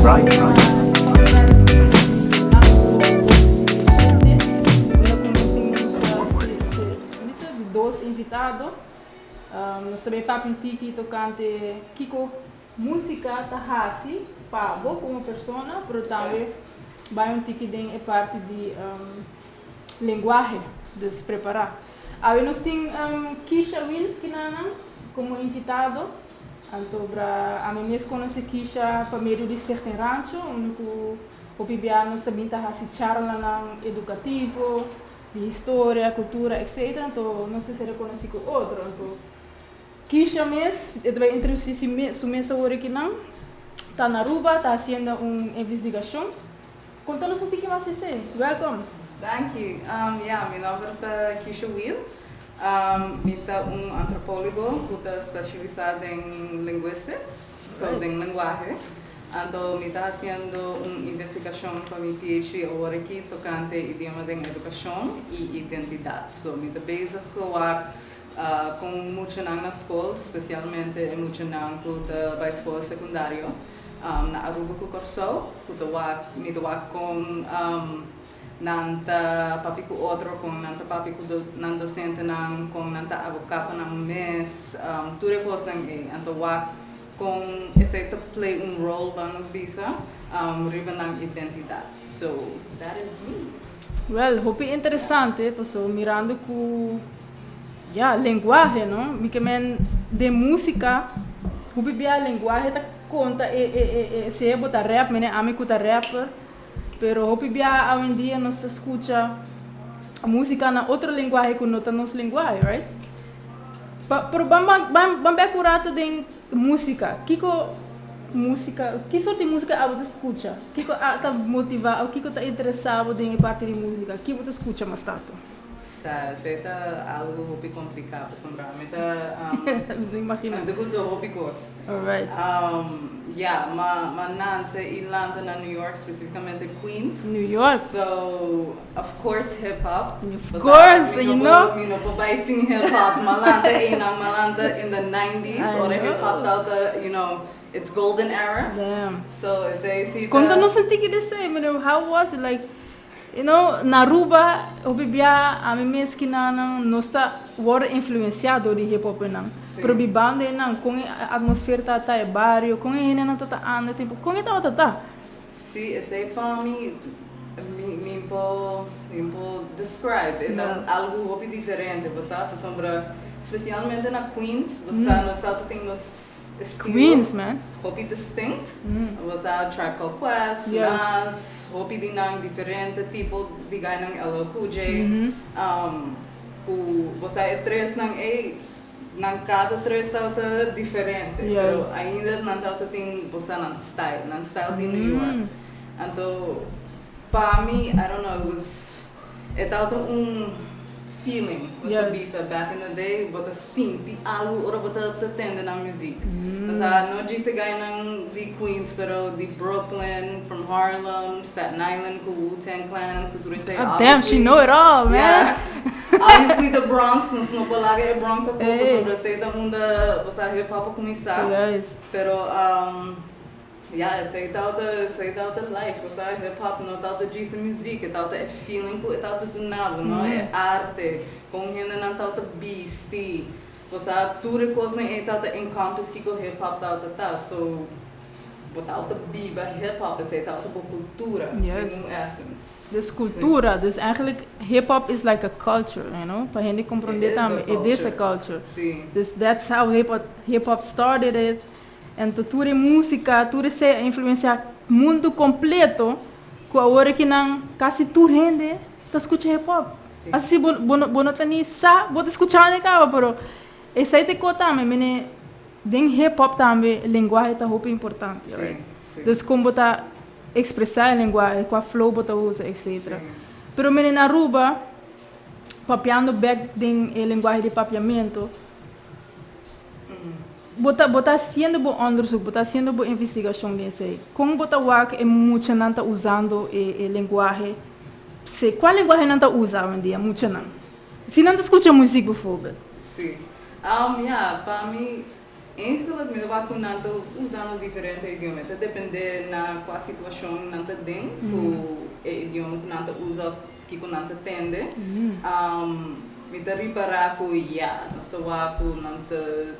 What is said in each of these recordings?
Dos invitados, nós também papin tiki tocante kiko música tahasi para boa como pessoa, pero também vai tiki den é parte de linguagem de se preparar. Aí nós tem Kiesha Wiel como invitado, então para a minha conhece Keisha para meio de certo Rancho, onde o PBA nós também tahasi charla educativo, de história, cultura, etc. Então, não sei se reconhece com outro. Então, Keisha mesmo, eu vai introduzir sua mesa hoje aqui não. Está na Aruba, está fazendo uma investigação. Conta-nos o que mais você. Welcome. Thank you. Meu nome é Kiesha Wiel. Eu sou antropólogo que está especializado em linguistics, em linguagem. Então, eu estou fazendo uma investigação para minha PhD agora aqui, tocante idioma de educação e identidade. So, eu estou basicamente com muito na escola, especialmente muito na escola secundária. Na Aruba que eu estou com nanta papi ko outro com nanta papi ko nan docente nan com nanta avocado nan mes tudo coisa nan então com esse play role vamos bisa riba ng identidade. So that is me. Well, hope interessante, pessoal mirando com linguagem, não? Me que de música, hope bia linguagem tá conta se é botar rap, mene ame kuta rapper, pero hope bia hoje em dia nós tá escuta a música na outra linguagem que não tá nossa linguagem, right? Pero bamba curata de música, que sorte de música você escuta? Que está motivado, que está interessado em parte de música? Que você escuta mais tanto? Isso é algo muito complicado, sombramento. Imagina. Eu gosto de coisas. Alright. Mas nasce Island na New York, especificamente Queens. New York. So, of course, hip hop. Of course, you know. You know, papai sing hip hop. Malanta in the 90s, or the hip hop that you know, it's golden era. Damn. So, it's Conta-nos um tique desse, how was it like? You know, na Aruba, o bibia a mim mesmo que não está influenciado de hip hop não. Pero bibando não com a atmosfera tá é barrio, com ele não tá anda tipo, com ele tá. Sim, esse para mim me describe, é algo muito diferente, você sombra, especialmente na Queens, você não sabe tem nos Queens, man. Hopi distinct. Você Tribe Called Quest, Nas, hopi din ng diferente tipo de guy ng LL você tres ng cada tres tauta diferente. Pero ainda não tauta tem você ng style de New York. Então, para mim, I don't know, it tauta feeling, você bisa back in the day, você sente algo ora você tende na música. Não diz que ganham de Queens, pero de Brooklyn, from Harlem, Staten Island, com Wu-Tang Clan, com tudo isso. Damn, she know it all, man. Yeah. Obviously, the Bronx, não pode é Bronx a pouco sobre sei da mundo, você hip hop começar. Pero sei tal life, você hip hop não tal de música, tal é feeling, tal do nada, não é arte, com gente não tal beastie, você tudo coisa não é tal encompass que o hip hop tal so tal biba hip hop é tal cultura, in essence. Dus cultura, dus eigenlijk hip hop is like a culture, you know, para gente compreender também, it is a culture. Dus that's how hip hop started it. Então, tudo é música, tudo é influenciar o mundo completo, com a hora que não, quase tudo gente está escutando hip hop. Assim, não tem sa, vou escutar né, cara, pero esse aí tem que também, mas dentro hip hop também, a linguagem é muito importante, right? Então, como botar expressar a linguagem, qual flow botar usa, etc. Pero na Aruba, papiando back dentro a linguagem de papiamento, bota haciendo bom onderzoek, bota haciendo boa investigação desse aí. Como bota work é muito não está usando a linguagem. Qual linguagem não está usando hoje em dia? Muito não. Se não escuta música, por favor. Sim. Para mim, eigenlijk me vacunando usando diferente idioma. Depende na qual situação nanta tem, o idioma que nanta usa, que nanta tende. Me dá reparar que já, não sou aku nanta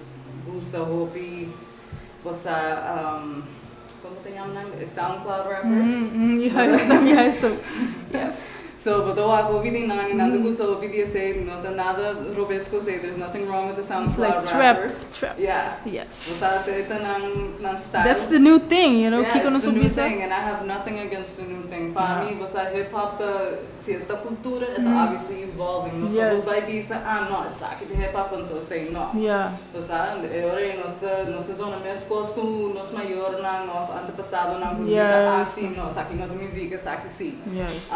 usa hobby, você como tem o nome? SoundCloud rappers. Yes. So, but though I go video nani, nada gusto video say, not nada robesco say. There's nothing wrong with the SoundCloud rappers. Trap. Yeah. Yes. But say ito ng style. That's the new thing, you know. Yeah, Kiko it's the new subisa. thing, and I have nothing against the new thing. Para mim, basta hip hop the cultura, it's obviously evolving. Nós vamos vai bisa, no, essa aqui de hip hop então say no. Yeah. Basta, nossa zona mesmo coisa com nosso maior na nosso antepassado na assim, no, essa aqui não é música, essa aqui sim. Yes.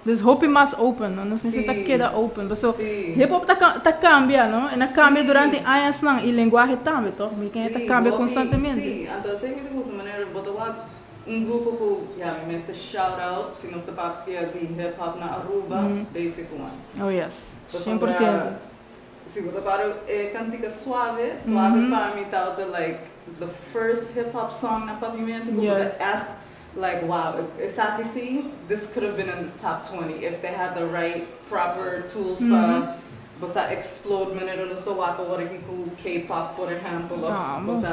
Dus hope mas open, no? Nós necessitamos queda open. So, hip hop tá cambia, no? E na cambia durante anos não, e linguagem também, toh? Porque tá cambia constantemente. Sim, então sempre digo essa maneira, botar grupo que, me mesta shout out, se nós tá de hip hop na Aruba, basic one. Oh yes, 100%. Se você para cantica suave para mim tá like the first hip hop song na pavimento, like wow, Isaki, this could have been in the top 20 if they had the right proper tools para explode minute or so wako what K-pop for example of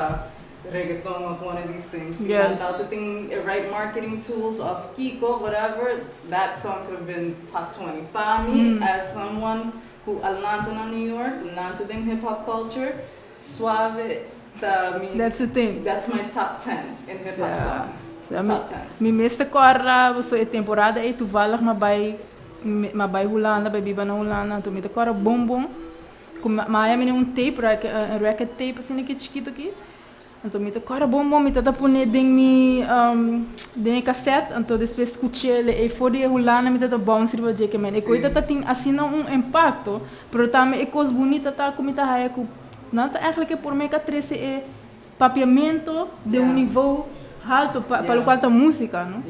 reggaeton of one of these things. Yes. The thing, right marketing tools of Kiko, whatever, that song could have been top 20. For me, as someone who Atlanta na New York, Atlanta in hip hop culture, suave. That's the thing. That's my top 10 in hip hop songs. Mi mesta corra, so e temporada e tu valag mabai Holanda, bij biba na Holanda, tu mita corra bom. Mas eu tape, record tape assim que chiquito aqui. Então mita corra bom, mita tá pone den cassete, então depois escutei ele e for de Holanda mita tá bounce riba je que men. E coisa tá tem assim impacto, pero também é coisa bonita tá como tá aí com não tá eigenlijk por mim que trece é papiamento de nível alto para o qual tá música, não?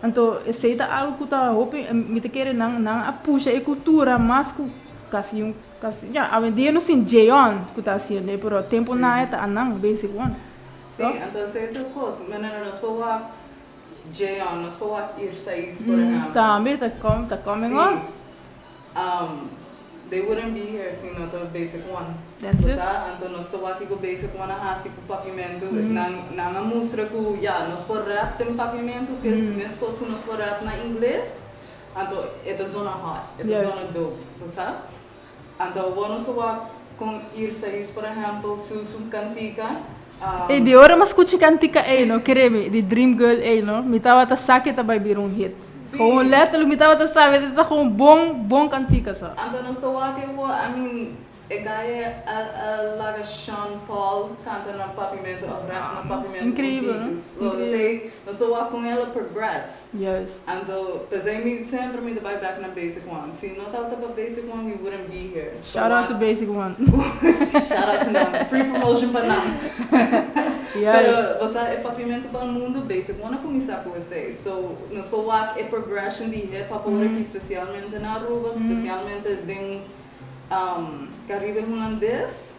Então, esse é algo que tá hoping, me te querer não puxa a cultura, mas que casi, a dia não sei Jeon que tá assim, né? Pero tempo na é tá não basic one. Sim, então esse é outra coisa, mas nós falamos Jeon, nós falamos Irsaís, por exemplo. Também tá coming on. They wouldn't be here se não the basic one. That's it. Então nós estamos aqui com o basic one assim com o pavimento, na mostra que nós por rap tem pavimento, que mesmo coisa que nós por rap na inglês, então é da zona hot, é da zona dope, sabe? Então nós estamos com Irsaís, por exemplo, Susum Cantica. E de hora mas escute cantica aí, no creme, de Dream Girl aí, no? Me tava tá saque tá vai vir hit. Gewoon letterlijk, me tava tá sabe, tá com bom cantica só. Então nós estamos aqui, I mean, laga Sean Paul canta no pavimento, rap no pavimento. Incrível, né? So sei, nós estamos com ela progress. Yes. Então, pensei sempre me vai back na basic one. Se não tava para basic one, we wouldn't be here. Shout out to basic one. Shout out to them. Free promotion para não. Pero você é pavimento para o mundo basic one a começar com você. So, nós falamos é progression de hip hop aqui, especialmente na Aruba, especialmente em Caribe holandês,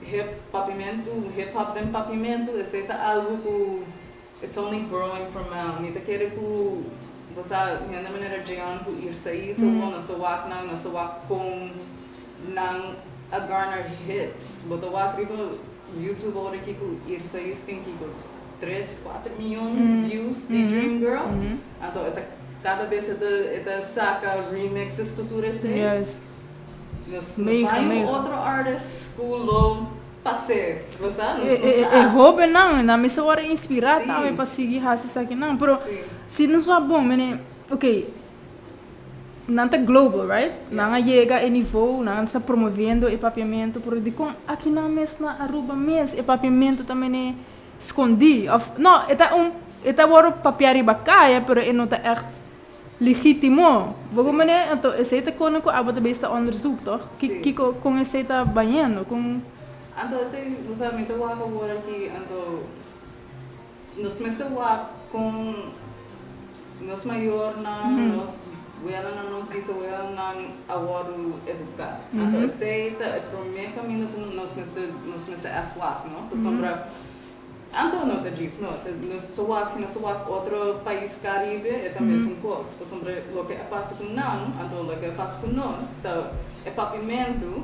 hip hop tem pavimento, esse é algo que it's only growing from nita querer que você ainda maneira de ir sair so não só walk com não a garner hits, but the walk riba YouTube agora aqui que ir sair tem que 3-4 milhões views de Dream Girl, então cada vez é saca remixes cultura assim. Yes. Nós outro artist school passei, você rouba não me só inspirar também para seguir isso aqui não, pero se não só bom, mene, ok, não tá global, right? Não chega a nível, não está promovendo o papiamento, pero de com aqui na mesma Aruba mesmo, o papiamento também é escondido, não, é agora papiari bacaia, pero é não tá echt legítimo. Bagaimana então esse tá com o abot base onderzoek toch? Que com esse tá banhando com então esse você me deu agora aqui então nós mesmo com nós maior na nós Wiel na nos bisa Wiel na award educar. Então esse tá o primeiro caminho que nós mesmo nesse F-Walk, não? Por sombra, então não te diz, não, se no outro país caribe, é também um coisa. Por sombra, o que passa com não, então o que passa com nós, então, é papimento,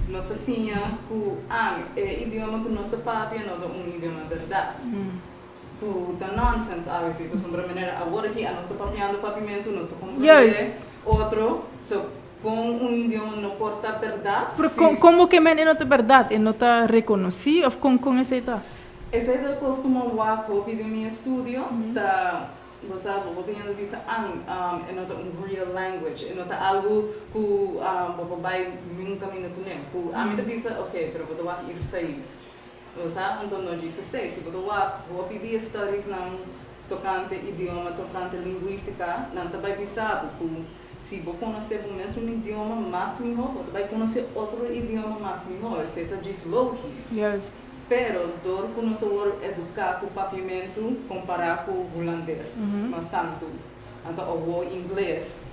nossa sinha, que é idioma que nossa papi não é idioma verdade. Da nonsense, obviously, por sombra maneira, agora que a nossa papimento, nosso compreender, outro, com idioma não porta verdade. Como que men não é verdade? Não está reconhecido ou com essa está? Essa é a coisa como eu vou pedir meu estúdio, você vou pedir visa é não real language, é não algo que vou vai nunca me não conheço. A minha visa, ok, pero vou dar ir 6. Você então não diz 6, se vou pedir stories não tocante idioma, tocante linguística, não vai visar se vou conhecer o mesmo idioma máximo, você vai conhecer outro idioma máximo, você diz logis. Yes. Pero, dor com nosso educar com o papimento comparar com o holandês, mas tanto. Então, o inglês,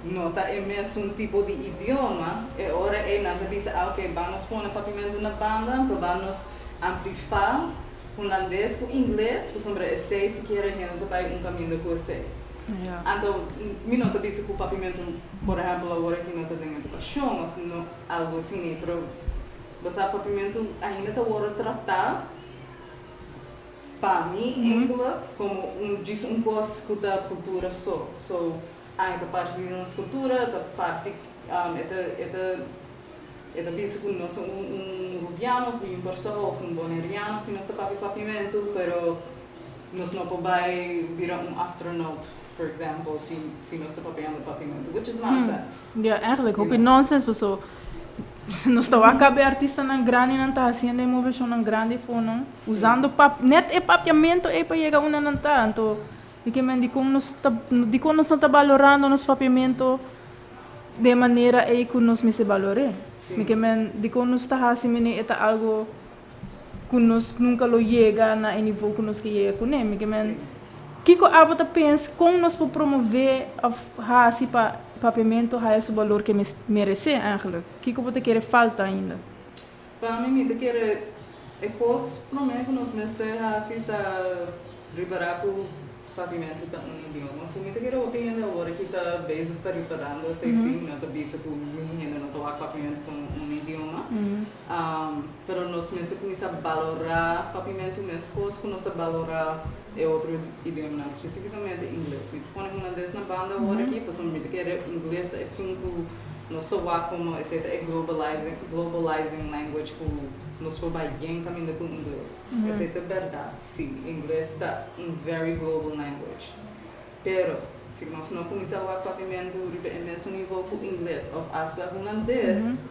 não tá é mesmo tipo de idioma, é hora nada diz, ok, vamos pôr o papimento na banda, então vamos amplificar holandês com inglês, por exemplo, se quer a gente vai caminho com você. Então, não está diz que o papimento, por exemplo, agora que não tem educação, algo assim, pero você papimento ainda está agora tratar para mim como diz coisa que da cultura só. Ainda parte da nossa cultura, da parte é visto que nós rubiano, um pessoa, um boneriano, se nós papimento, pero nós não podemos virar astronauta, por exemplo, se nós papimento, which is nonsense. Eigenlijk ook nonsense, pessoal. Nós estamos acabando artista na grande não está fazendo uma versão na grande fone usando net e papiamento para chegar uma não está então de como nós está valorando nosso papiamento de maneira que nós me se valore de como nós está fazendo é algo que nós nunca lo chega na nível que nós que chega com ele que que a bota pensa como nós podemos promover a papiamento a esse valor que merece eigenlijk. O que você quer falta ainda? Para mim, eu quero coisa prometo que nós mestres assim tá preparar o papiamento da idioma. Como eu quero opinião agora que tá base está preparando, sei sim, não tá bisa com ninguém não tá papiamento com idioma. Pero nós mestres começar a valorar papiamento mesmo coisa que nós tá valorar é outro idioma, especificamente inglês. Me põe holandês na banda agora aqui, porque me quer inglês é sunco, não só como é globalizing language que nós vai bem caminhando com inglês. Essa é a verdade. Sim, inglês está very global language. Pero se nós não começar o papiamento é mesmo nível com inglês ou asa holandês,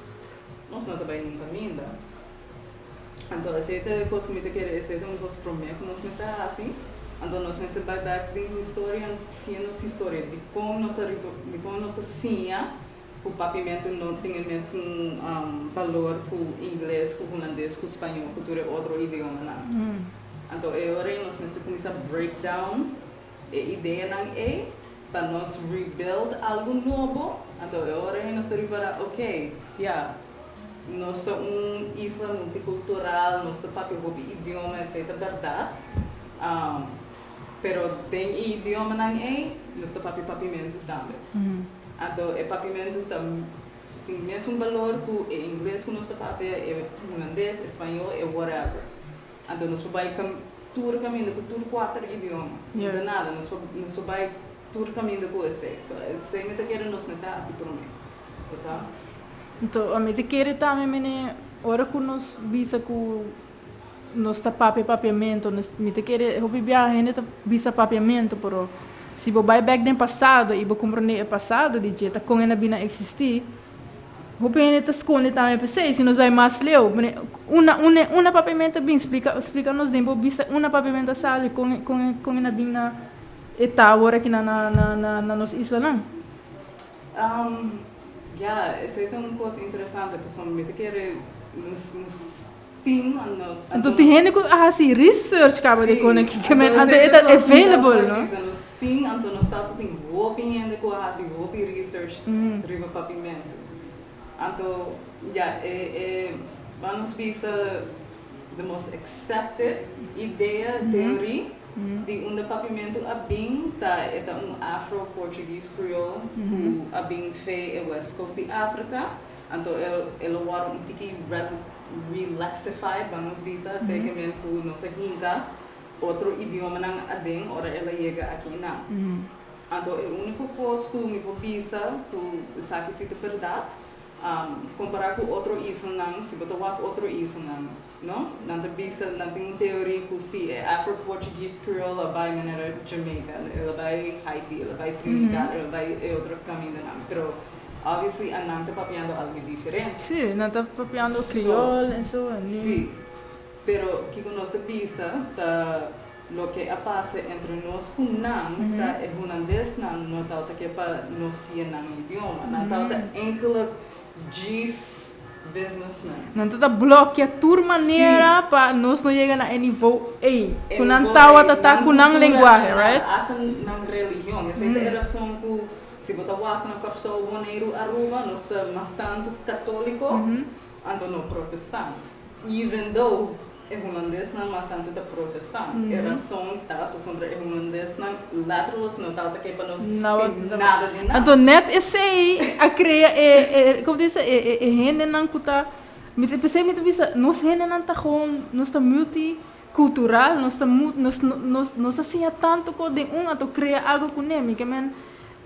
nós não vai nunca caminhando. Então, essa é a coisa que me quer, essa é uma coisa promessa, nós não está assim. Então, nós não vai back de história, nossa história, de como nossa sinha, o papiamento não tem o mesmo valor que o inglês, que o holandês, que o espanhol, que o outro idioma. Então, é hora que nós começamos a break down a ideia para nós rebuild algo novo. Então, é hora que nós reparar, ok, nós somos isla multicultural, nós temos idioma, essa é a verdade. Pero tem idioma nós temos papimento também. Então, o papimento tem o mesmo valor que o inglês que nós temos, é holandês, espanhol, é whatever. Então, nós vamos tudo caminho com 4 idiomas. Não dá nada, nós vamos tudo caminho com esse. Se ainda querem nós pensar assim por mim. Sabe? Então, a mim te quer também, ora que nós visa que nós está papiamento, me te quer, eu viajar a gente visa papiamento, pero se você vai back no passado e você compreender o passado de jeito como ainda bina existir, você ainda esconde também para se nós vai mais leu, uma papiamento bem explica nos tempo visa uma papiamento sale com ainda bina eta agora aqui na nossa isla não. Essa é uma coisa interessante, pessoalmente, que era nos team. Então, tem gente que assim, research acaba de conectar, que é available, não? Nos team, então, nós estamos tem boa opinião de que assim, boa research riba papimento. Então, vamos bisa the most accepted ideia, teoria de onde papimento abing ta eta Afro-Portuguese Creole who abing fe West Coast de África, então ele war tiki relaxified, vamos bisa, sei que men ku no se hinka outro idioma nang ading ora ela chega aqui na. Então o único coisa que me bisa tu sabe se te verdade comparar com outro isso não, se botar outro isso não nada bisa não tem teoria que se é Afro-Portuguese Creole vai maneira Jamaica, ela vai Haiti, ela vai Trinidad, ela vai outro caminho não, pero obviously a não está papiando algo diferente. Sim, não está papiando crioulo e so. Sim, pero que nós bisa tá lo que passa entre nós com não tá é holandês não tá que para nós se não idioma, não tá enkele G's businessman. Não está bloqueia toda maneira para nós não chegar na nível A. Com não tá com não linguagem, right? Essa não religião, essa é a razão que se botar na pessoa Island of Aruba, nós estamos bastante católico, então não protestante. Even though é holandês não bastante protestante, a razão tá sobre é holandês não lateral não tá que para nós nada de nada. Então net esse a criar como diz gente não cuta, me pensei me bisa nós gente não tá com nós tá multicultural, nós assim tanto com de ato criar algo com ele que men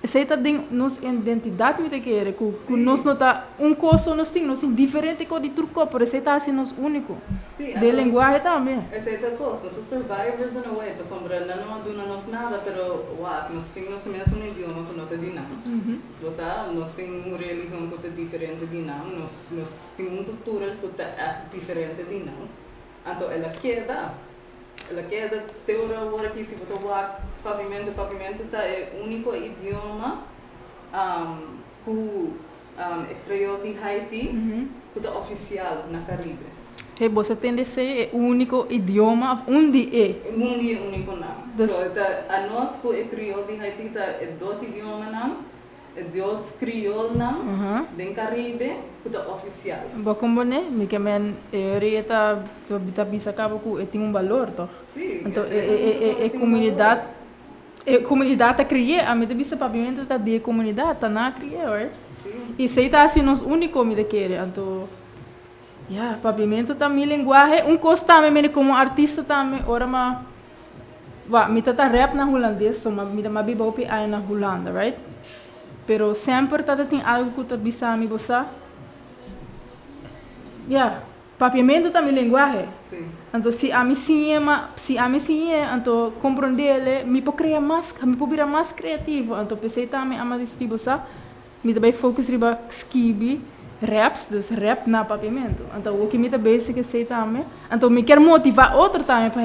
aceita de nossa identidade me quer que nós não tá coisa nós tem nós diferente com de turco por aceita assim nós único de linguagem também aceita coisa nós survivors in a way para sombra não aduna nós nada pero nós tem nós mesmo idioma que não te dinam você nós tem uma religião que é diferente dinam nós tem uma cultura que é diferente dinam então ela queda teoria agora que se botar pavimento tá é único idioma que é crioulo de Haiti que é oficial na Caribe. E você tem de ser o único idioma onde é? Onde é único não. So a nós que é crioulo de Haiti tá é dois idiomas não. Deus criou não, den Caribe, que é oficial. Bom, como né, me que men tá bisa cabo que tem valor, tá? Sim. Então comunidade tá criar, a mim bisa pavimento tá de comunidade tá na criar, Sim. E sei tá assim nos único me de querer, então pavimento tá minha linguagem, costa me como artista também, ora me tá rap na holandês, so me tá bibopi aí na Holanda, right? Pero sempre tem algo que bisa me bossa. Papiamento também linguagem. Sim. Então se a mim então compreender me pode criar mais, me pode virar mais criativo. Então pensei também a mais tipo bossa, me também fokus riba skibi raps, dus rap na papiamento. Então o que me também se sei também. Então me quer motivar outro também para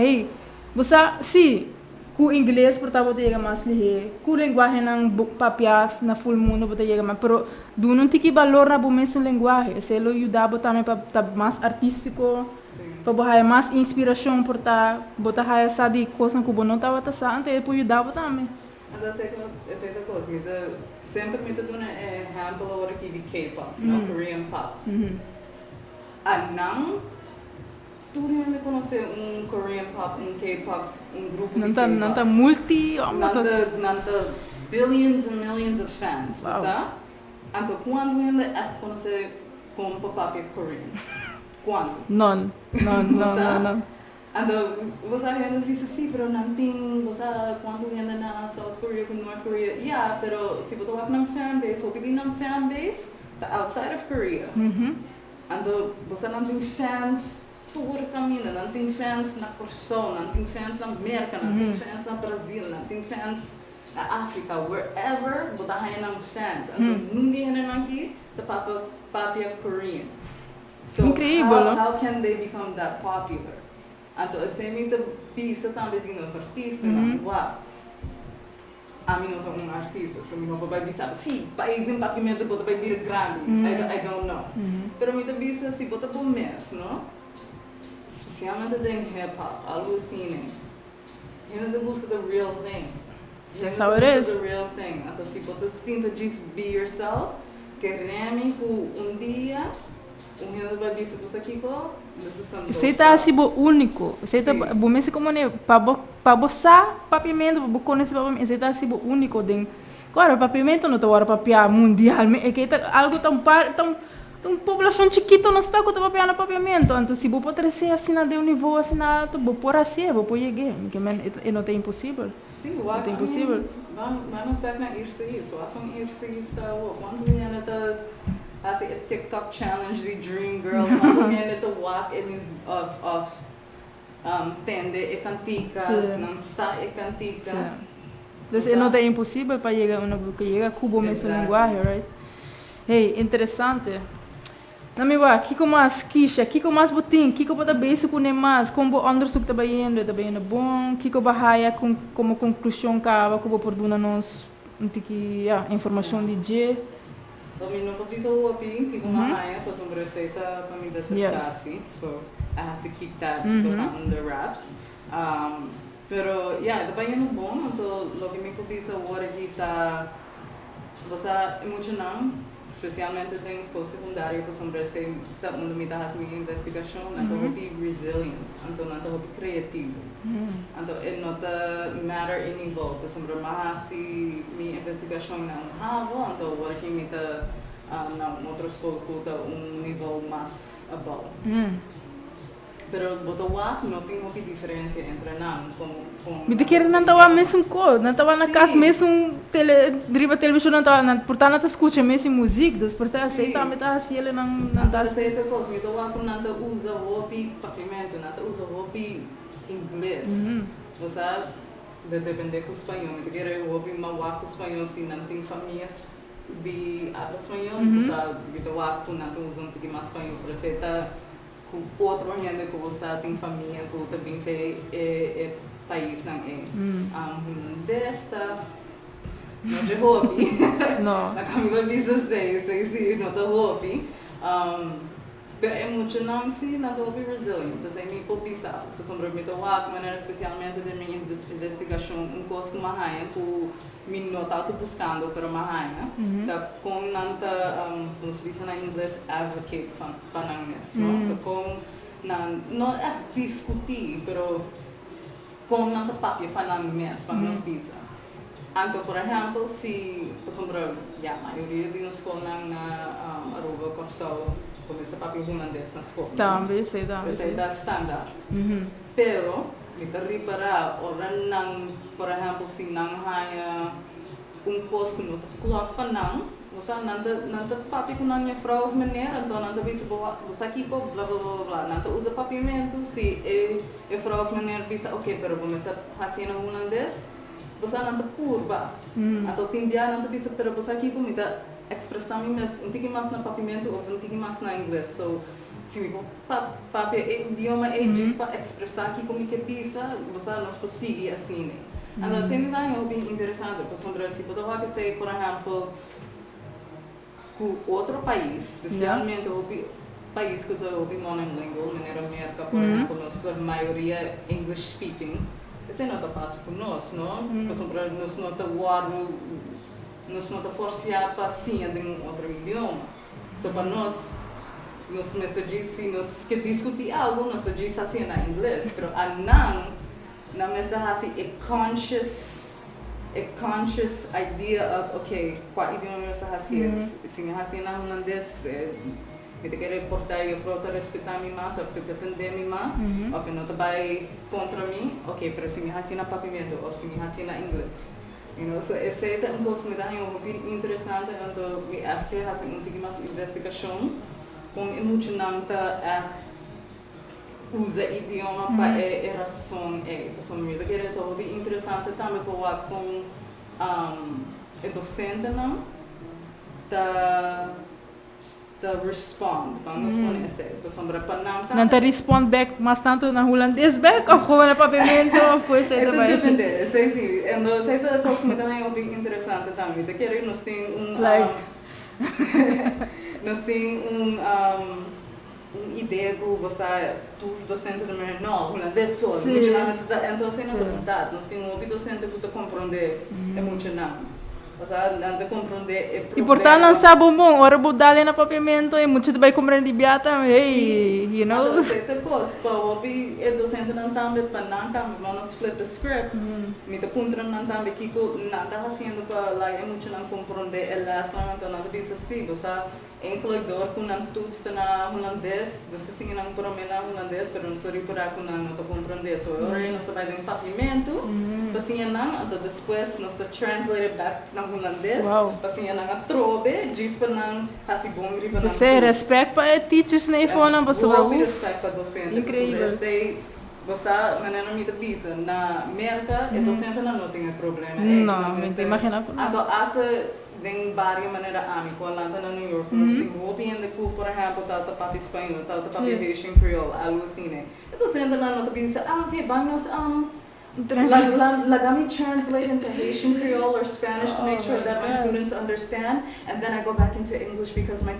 bossa se com inglês por tábua chega mais lhe, com linguagem não papiar na full mundo por chega mais, pero do não tem que valor na mesma linguagem, se ele ajudava também para tá mais artístico, para botar mais inspiração por tá botar essa de coisa que não estava tá sã, então ele pode ajudar também. Então essa coisa, sempre me dá um exemplo agora aqui de K-pop, Korean pop. Não tudo mundo conhece Korean pop, K-pop, grupo de K-pop. Não tá multi, não tá billions and millions of fans, sabe? Então quando ele conhece como pop coreano? Quando? Não. Então você ainda diz assim, pero não tem, você quando ainda na South Korea com North Korea, pero se você vai na fanbase, ou pedir na fanbase, tá outside of Korea. Então você não tem fans todo caminho, não tem fans na Corsol, não tem fans na América, não tem fans na Brasil, não tem fans na África, wherever, você tem fans. Então, ninguém aqui está papia Korean. So, how can they become that popular? Então, assim, muita pista também de nós artistas, a mim não é um artista, so eu não vai pensar, sim, vai vir papimento, vai vir grande, I don't know. Pero muita pista, se botar bom mês, não? Especialmente em hip-hop, algo assim, ainda gosta do real thing. That's how it is. The real thing. Então, se você sinta just be yourself, queremos que dia Hino ba bisa sa Kiko? Você tá assim único. Você tá bom mesmo como né para boçar papiamento, para conhecer papiamento. Você tá assim único dentro. Claro, papiamento não tá agora papiar mundial, é que tá algo tão população chiquita não está com o papiamento. Então se vou poder ser assim de um nível assim na, vou por assim, vou por chegar, que não é impossível. Sim, não é impossível. Vamos ver na IRCI, so akong IRCI sa quando niya na ta as a TikTok challenge the dream girl, quando niya na ta walk in of tende e cantica, não sa e cantica. Então não é impossível para chegar onde chega cubo mesmo linguagem, right? Hey, interessante. Na minha va, kiko mais Keisha, kiko mais botin, kiko para basic com mais, como onderzoek tá bem bom, kiko bahaya como conclusão cava, como por dona nós, informação de dia. Domino ko piso waping, kiko mahaya, pa sobre receita para mim dessa classe, so I have to keep that under wraps. Pero yeah, tá bem bom, então logo me ko piso wara kita, você emocional. Especialmente em escola secundária, por sobre esse todo mundo me dá a minha investigação, então eu be resilient, então eu be criativo, então é not the matter in involved, por sobre mas se minha investigação não ravo, então agora que me dá na outra escola com nível mais above. Pero botawa não tem uma diferença entre nós com me quer não tava mesmo co não tava na casa mesmo driba televisão não tava portanto não escuta mesmo música dos portanto aceita me tá assim ele não tá aceita coisa me toa com não usa roupa papiamento não usa roupa inglês você depende com espanhol me quer roupa maua com espanhol se não tem famílias de espanhol você me toa com não usa um pouquinho mais espanhol para aceita com outro ainda que você tem família que também é país não é holandesa não de hobby não na caminho bisa sei não tá hobby pero é muito não se não hobby resilient então é me popisa por sobre me toa maneira especialmente da minha investigação coisa que mais que me nota buscando para mais tá com nanta como se diz na inglês advocate para nós so com não é discutir pero com nanta papel para nós para nós bisa então por exemplo se por sobre a maioria de nós com na Aruba Corso começa papel holandês na escola também sei da standard pero kita repara orang nang por exemplo se não há curso que não coloca para não você não papi com a minha frau maneira então não bisa você aqui com blá blá blá blá não usa papiamento se é frau maneira bisa ok pero começa assim na holandês você não purba então tem dia não bisa pero você aqui com muita expressão mas não tem mais na papiamento ou não tem mais na inglês so se papi idioma é diz para expressar que como que bisa você não se consegue assim então sempre dá bem interessante por sobre se pode falar que sei por exemplo com outro país especialmente o país que eu ouvi monolingual na América por exemplo nossa maioria English speaking esse não está fácil para nós não por sobre nós não está guardo nós não está forçado para sim em outro idioma só para nós nós que discutir algo nós diz assim na inglês pero a não mesa assim a conscious idea of okay qual idioma mesa assim se assim na holandês me te querer portar eu falta respeitar me mais ou atender me mais ou não vai contra mim ok pero se me assim na papiamento ou se me assim na inglês so esse é coisa me dá muito interessante então me acho que assim tem mais investigação com emocional usa idioma para a razão pessoal me quer então bem interessante também com o docente não tá respond vamos conhecer pessoal para não tá respond back mas tanto na holandês back ou como na papiamento ou coisa aí também depende sei sim então sei que coisa me também bem interessante também te quero nós tem nós tem ideia que você docente também não holandês só então assim na verdade nós temos docente que te compreende emocional Não compreender E portanto não sabe bom, ora budale na papiamento e muito vai compreender biata, hey, you know. Certa coisa, para ouvir é docente não também para não também, mas flip a script. Me te punta não também que nada fazendo para lá é muito não compreender ela só então não bisa assim, você incluidor com não tudo está na holandês, você sim não promena holandês, mas não sei por aí não te compreender, so ora nós vai dar papiamento, assim não, então depois nós translate back na holandês, assim não trove, diz para não assim bom riba não. Você respeito para teachers na iPhone não para sobre respeito para docente, incrível. Você menina me pisa na América, e docente não tem problema. Não, me imagina. Então essa de várias maneiras amigo lá na New York, no single piende ku por exemplo tá papi espanhol, tá papi Haitian Creole, algo assim, né? Então sendo lá no pisa, okay, vamos let me translate into Haitian Creole or Spanish to make sure that my students understand, and then I go back into English because my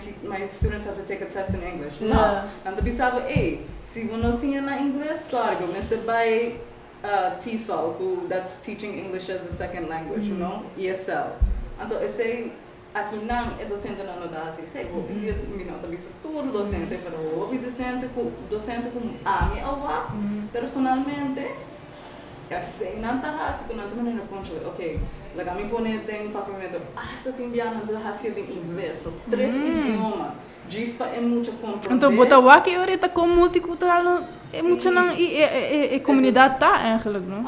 students have to take a test in English. No, and the bisaba, hey, si uno siya na English, sorry, go Mr. by TESOL, who that's teaching English as a second language, you know, ESL. Então, eu sei, aqui não é docente não dá assim, sei, vou pedir não também tudo docente, pero vou pedir docente com a minha avó, personalmente, eu sei não tá assim, não também não conto, ok, legal me pôr em papamento, você tem biano de raça em inglês, so 3 idiomas, diz para é muito compreender. Então, botar o aqui ahorita como multicultural é muito não e comunidade tá eigenlijk, não?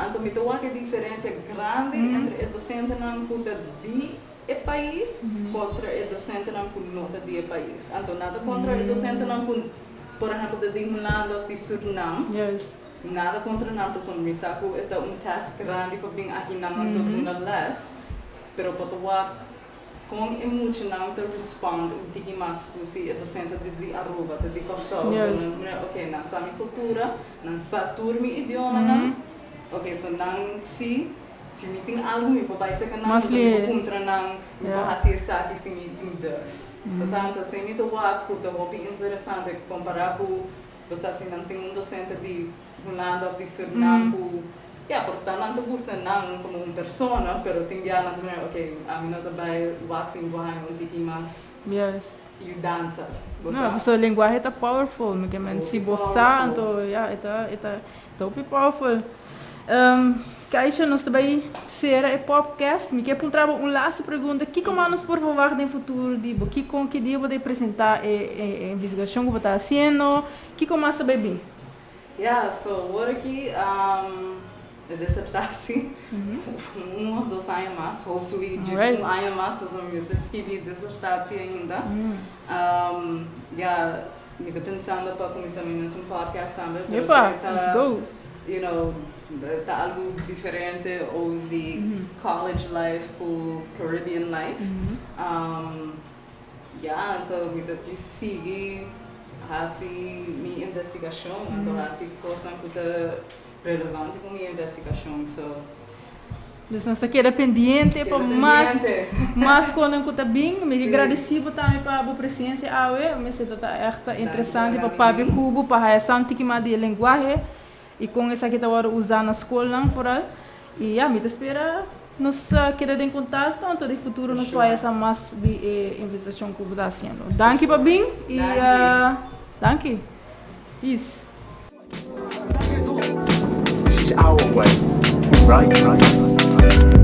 Então me dá que diferença grande entre o docente não cuida de país contra o docente não cuida de país. Então nada contra o docente não cuida, por exemplo, de Island of Suriname. Yes. Nada contra não pessoa me saco é task grande para vir aqui não tudo na less, pero botar com emocional te respond o que mais se é docente de Aruba, de Kosovo, ok, na sami cultura, na saturmi idioma não, ok, so não se meeting algo me papai se que não contra não me bahasa saque se meeting de, portanto se me to work com o hobby interessante comparar com você assim não tem docente de Island of Suriname portanto não te gusta não como persona, pero tem dia não também, ok, a mim não vai waxing behind um tiki mais e dança. Não, a linguagem tá powerful, me que se você então, tá top powerful. Keisha, nós também será podcast, me quer perguntar uma última pergunta, que como nós por favor no futuro de que dia vou apresentar a investigação que você está fazendo, que como nós também bem. So what aqui dissertatie, 1 ou 2 anos mais, hopefully just 1 ano mais, mas eu escrevi dissertatie ainda. Me estou pensando para começar um podcast também. Let's go. You know, tá algo diferente ou de college life com Caribbean life. Então me estou seguir assim minha investigação, então assim coisa que está relevante com minha investigação, então nós está aqui pendiente para mais quando eu está bem, me agradecido também para a presença, me está interessante para Pablo Cubo, para essa antiga de linguagem e com essa que está usar na escola foral e me espera nos querer em contato, então no futuro nos vai essa mais de investigação que está fazendo. Danke para bem e danke. Peace. This is our way, right?